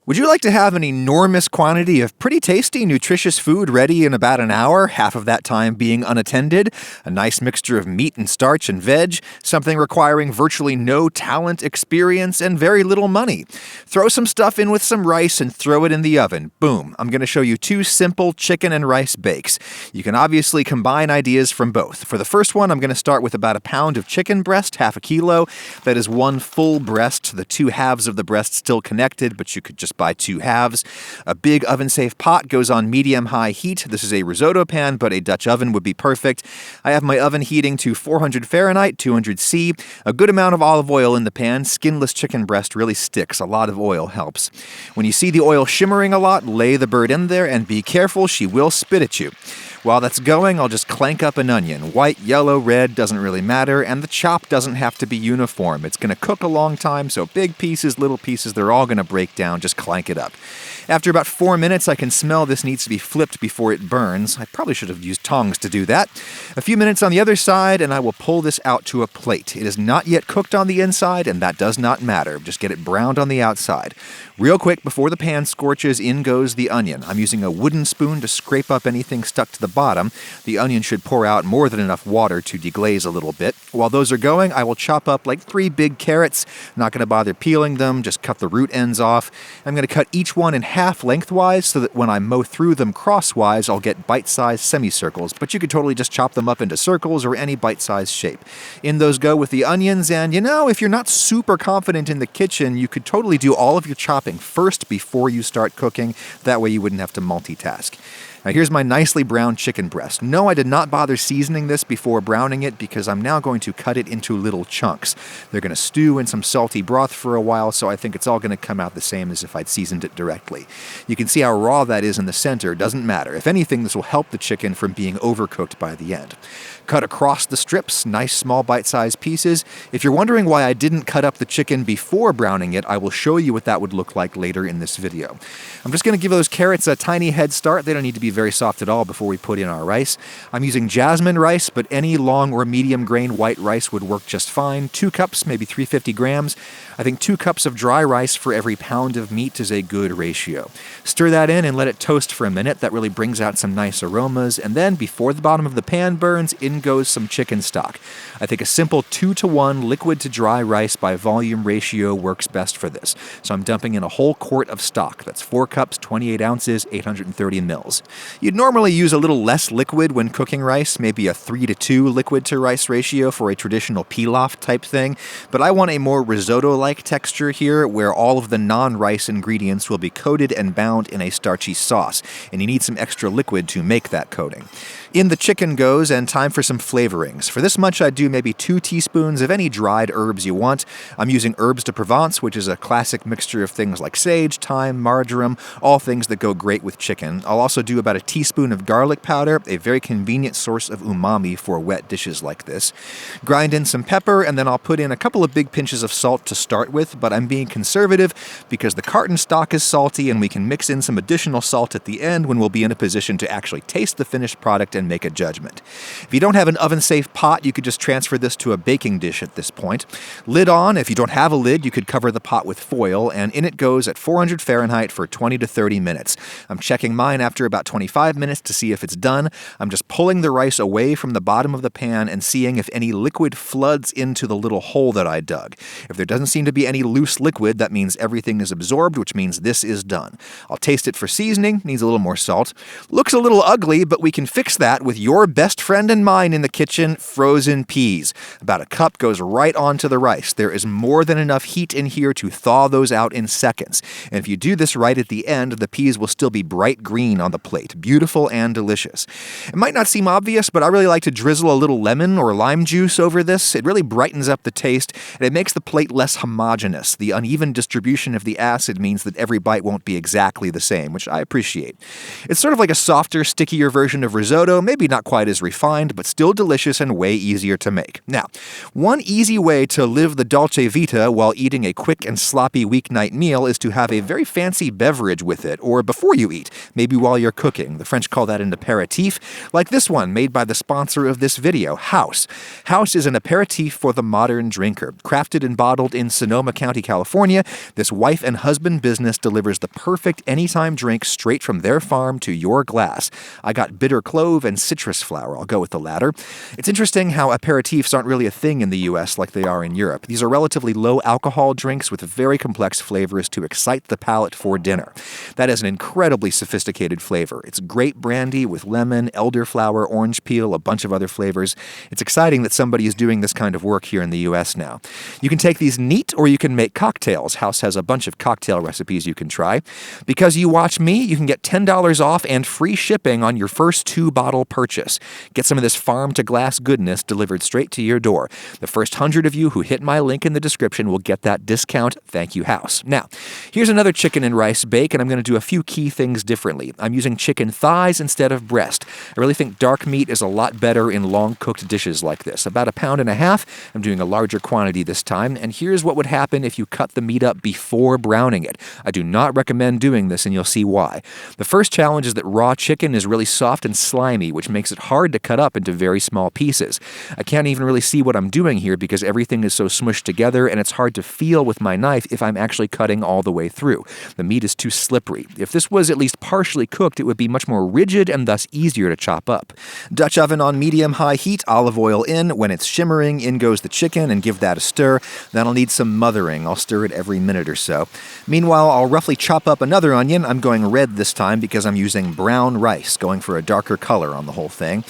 Would you like to have an enormous quantity of pretty tasty, nutritious food ready in about an hour, half of that time being unattended? A nice mixture of meat and starch and veg, something requiring virtually no talent, experience, and very little money. Throw some stuff in with some rice and throw it in the oven. Boom. I'm going to show you two simple chicken and rice bakes. You can obviously combine ideas from both. For the first one, I'm going to start with about a pound of chicken breast, half a kilo. That is one full breast, the two halves of the breast still connected, but you could just buy two halves. A big oven-safe pot goes on medium-high heat. This is a risotto pan, but a Dutch oven would be perfect. I have my oven heating to 400 Fahrenheit, 200 C. A good amount of olive oil in the pan. Skinless chicken breast really sticks. A lot of oil helps. When you see the oil shimmering a lot, lay the bird in there and be careful, she will spit at you. While that's going, I'll just clank up an onion. White, yellow, red, doesn't really matter, and the chop doesn't have to be uniform. It's going to cook a long time, so big pieces, little pieces, they're all going to break down. Just clank it up. After about 4 minutes, I can smell this needs to be flipped before it burns. I probably should have used tongs to do that. A few minutes on the other side, and I will pull this out to a plate. It is not yet cooked on the inside, and that does not matter. Just get it browned on the outside. Real quick, before the pan scorches, in goes the onion. I'm using a wooden spoon to scrape up anything stuck to the bottom. The onion should pour out more than enough water to deglaze a little bit. While those are going, I will chop up like 3 big carrots. Not going to bother peeling them, just cut the root ends off. I'm going to cut each one in half lengthwise so that when I mow through them crosswise, I'll get bite-sized semicircles, but you could totally just chop them up into circles or any bite-sized shape. In those go with the onions, and if you're not super confident in the kitchen, you could totally do all of your chopping first before you start cooking. That way you wouldn't have to multitask. Now here's my nicely browned chicken breast. No, I did not bother seasoning this before browning it because I'm now going to cut it into little chunks. They're going to stew in some salty broth for a while, so I think it's all going to come out the same as if I'd seasoned it directly. You can see how raw that is in the center. Doesn't matter. If anything, this will help the chicken from being overcooked by the end. Cut across the strips, nice small bite-sized pieces. If you're wondering why I didn't cut up the chicken before browning it, I will show you what that would look like later in this video. I'm just going to give those carrots a tiny head start. They don't need to be very soft at all before we put in our rice. I'm using jasmine rice, but any long or medium grain white rice would work just fine. 2 cups, maybe 350 grams. I think 2 cups of dry rice for every pound of meat is a good ratio. Stir that in and let it toast for a minute. That really brings out some nice aromas. And then, before the bottom of the pan burns, in goes some chicken stock. I think a simple 2-to-1 liquid to dry rice by volume ratio works best for this. So I'm dumping in a whole quart of stock. That's 4 cups, 28 ounces, 830 mils. You'd normally use a little less liquid when cooking rice, maybe a 3-to-2 liquid to rice ratio for a traditional pilaf type thing, but I want a more risotto-like texture here where all of the non-rice ingredients will be coated and bound in a starchy sauce, and you need some extra liquid to make that coating. In the chicken goes, and time for some flavorings. For this much, I'd do maybe 2 teaspoons of any dried herbs you want. I'm using Herbs de Provence, which is a classic mixture of things like sage, thyme, marjoram, all things that go great with chicken. I'll also do about a teaspoon of garlic powder, a very convenient source of umami for wet dishes like this. Grind in some pepper, and then I'll put in a couple of big pinches of salt to start with, but I'm being conservative because the carton stock is salty, and we can mix in some additional salt at the end when we'll be in a position to actually taste the finished product and make a judgment. If you don't have an oven-safe pot, you could just transfer this to a baking dish at this point. Lid on. If you don't have a lid, you could cover the pot with foil, and in it goes at 400 Fahrenheit for 20 to 30 minutes. I'm checking mine after about 25 minutes to see if it's done. I'm just pulling the rice away from the bottom of the pan and seeing if any liquid floods into the little hole that I dug. If there doesn't seem to be any loose liquid, that means everything is absorbed, which means this is done. I'll taste it for seasoning. Needs a little more salt. Looks a little ugly, but we can fix that with your best friend and mine in the kitchen, frozen peas. About a cup goes right onto the rice. There is more than enough heat in here to thaw those out in seconds. And if you do this right at the end, the peas will still be bright green on the plate. Beautiful and delicious. It might not seem obvious, but I really like to drizzle a little lemon or lime juice over this. It really brightens up the taste, and it makes the plate less homogeneous. The uneven distribution of the acid means that every bite won't be exactly the same, which I appreciate. It's sort of like a softer, stickier version of risotto, maybe not quite as refined, but still delicious and way easier to make. Now, one easy way to live the dolce vita while eating a quick and sloppy weeknight meal is to have a very fancy beverage with it, or before you eat, maybe while you're cooking. cooking. The French call that an aperitif, like this one made by the sponsor of this video, House. House is an aperitif for the modern drinker. Crafted and bottled in Sonoma County, California, this wife and husband business delivers the perfect anytime drink straight from their farm to your glass. I got bitter clove and citrus flower. I'll go with the latter. It's interesting how aperitifs aren't really a thing in the U.S. like they are in Europe. These are relatively low alcohol drinks with very complex flavors to excite the palate for dinner. That is an incredibly sophisticated flavor. It's grape brandy with lemon, elderflower, orange peel, a bunch of other flavors. It's exciting that somebody is doing this kind of work here in the U.S. now. You can take these neat or you can make cocktails. House has a bunch of cocktail recipes you can try. Because you watch me, you can get $10 off and free shipping on your first 2-bottle purchase. Get some of this farm-to-glass goodness delivered straight to your door. The first 100 of you who hit my link in the description will get that discount. Thank you, House. Now, here's another chicken and rice bake, and I'm going to do a few key things differently. I'm using chicken thighs instead of breast. I really think dark meat is a lot better in long-cooked dishes like this. About 1.5 pounds. I'm doing a larger quantity this time, and here's what would happen if you cut the meat up before browning it. I do not recommend doing this, and you'll see why. The first challenge is that raw chicken is really soft and slimy, which makes it hard to cut up into very small pieces. I can't even really see what I'm doing here because everything is so smushed together, and it's hard to feel with my knife if I'm actually cutting all the way through. The meat is too slippery. If this was at least partially cooked, it would be much more rigid and thus easier to chop up. Dutch oven on medium-high heat, olive oil in. When it's shimmering, in goes the chicken, and give that a stir. Then I'll need some mothering. I'll stir it every minute or so. Meanwhile, I'll roughly chop up another onion. I'm going red this time because I'm using brown rice, going for a darker color on the whole thing.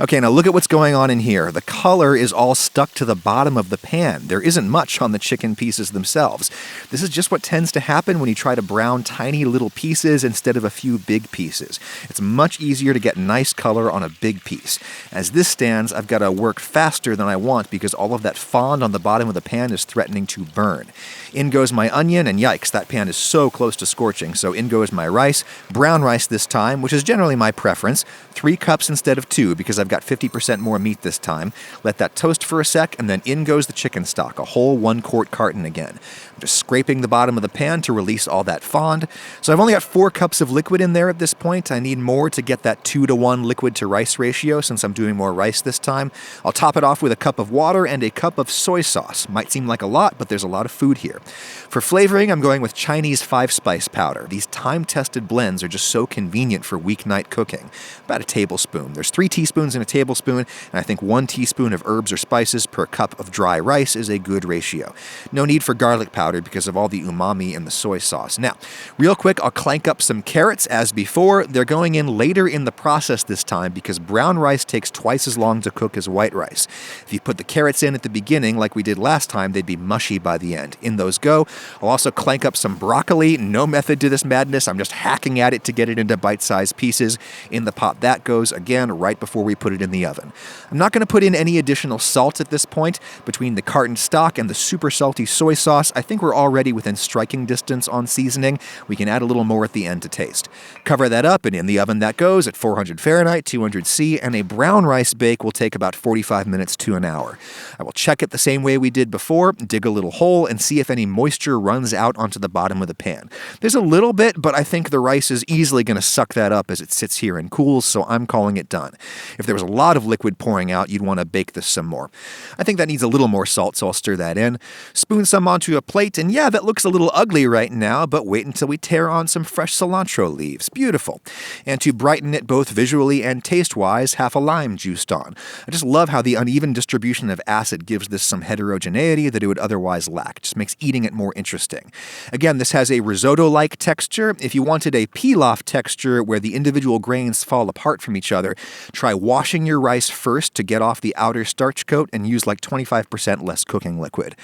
Okay, now look at what's going on in here. The color is all stuck to the bottom of the pan. There isn't much on the chicken pieces themselves. This is just what tends to happen when you try to brown tiny little pieces instead of a few big pieces. It's much easier to get nice color on a big piece. As this stands, I've got to work faster than I want because all of that fond on the bottom of the pan is threatening to burn. In goes my onion, and yikes, that pan is so close to scorching, so in goes my rice. Brown rice this time, which is generally my preference. 3 cups instead of 2 because I've got 50% more meat this time. Let that toast for a sec, and then in goes the chicken stock, a whole 1-quart carton again. I'm just scraping the bottom of the pan to release all that fond. So I've only got 4 cups of liquid in there at this point. I need more to get that 2-to-1 liquid to rice ratio since I'm doing more rice this time. I'll top it off with a cup of water and a cup of soy sauce. Might seem like a lot, but there's a lot of food here. For flavoring, I'm going with Chinese 5-spice powder. These time-tested blends are just so convenient for weeknight cooking. About a tablespoon. There's 3 teaspoons in a tablespoon, and I think 1 teaspoon of herbs or spices per cup of dry rice is a good ratio. No need for garlic powder because of all the umami in the soy sauce. Now, real quick, I'll clank up some carrots as before. They're going in later in the process this time because brown rice takes twice as long to cook as white rice. If you put the carrots in at the beginning like we did last time, they'd be mushy by the end. In those go. I'll also clank up some broccoli. No method to this madness. I'm just hacking at it to get it into bite-sized pieces. In the pot that goes, again, right before we put it in the oven. I'm not going to put in any additional salt at this point. Between the carton stock and the super salty soy sauce, I think we're already within striking distance on seasoning. We can add a little more at the end to taste. Cover that up, and in the oven that goes at 400 Fahrenheit, 200 C, and a brown rice bake will take about 45 minutes to an hour. I will check it the same way we did before, dig a little hole, and see if any moisture runs out onto the bottom of the pan. There's a little bit, but I think the rice is easily going to suck that up as it sits here and cools, so I'm calling it done. If there was a lot of liquid pouring out, you'd want to bake this some more. I think that needs a little more salt, so I'll stir that in. Spoon some onto a plate, and yeah, that looks a little ugly right now, but wait until we tear on some fresh cilantro leaves. Beautiful. And to brighten it both visually and taste-wise, half a lime juiced on. I just love how the uneven distribution of acid gives this some heterogeneity that it would otherwise lack. It just makes eating it more interesting. Again, this has a risotto-like texture. If you wanted a pilaf texture where the individual grains fall apart from each other, try washing your rice first to get off the outer starch coat and use like 25% less cooking liquid.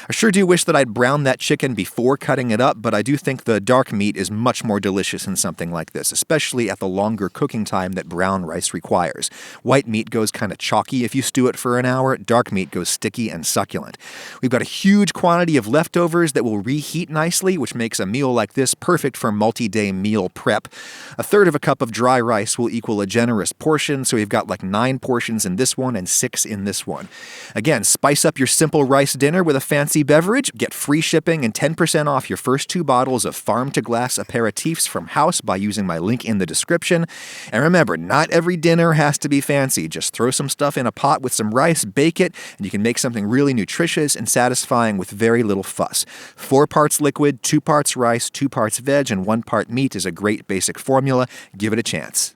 I sure do wish that I'd browned that chicken before cutting it up, but I do think the dark meat is much more delicious in something like this, especially at the longer cooking time that brown rice requires. White meat goes kind of chalky if you stew it for an hour. Dark meat goes sticky and succulent. We've got a huge quantity of leftovers that will reheat nicely, which makes a meal like this perfect for multi-day meal prep. 1/3 of a cup of dry rice will equal a generous portion, so we've got like 9 portions in this one and 6 in this one. Again, spice up your simple rice dinner with a fancy beverage. Get free shipping and 10% off your first 2 bottles of farm-to-glass aperitifs from House by using my link in the description. And remember, not every dinner has to be fancy. Just throw some stuff in a pot with some rice, bake it, and you can make something really nutritious and satisfying with very little fuss. 4 parts liquid, 2 parts rice, 2 parts veg, and 1 part meat is a great basic formula. Give it a chance.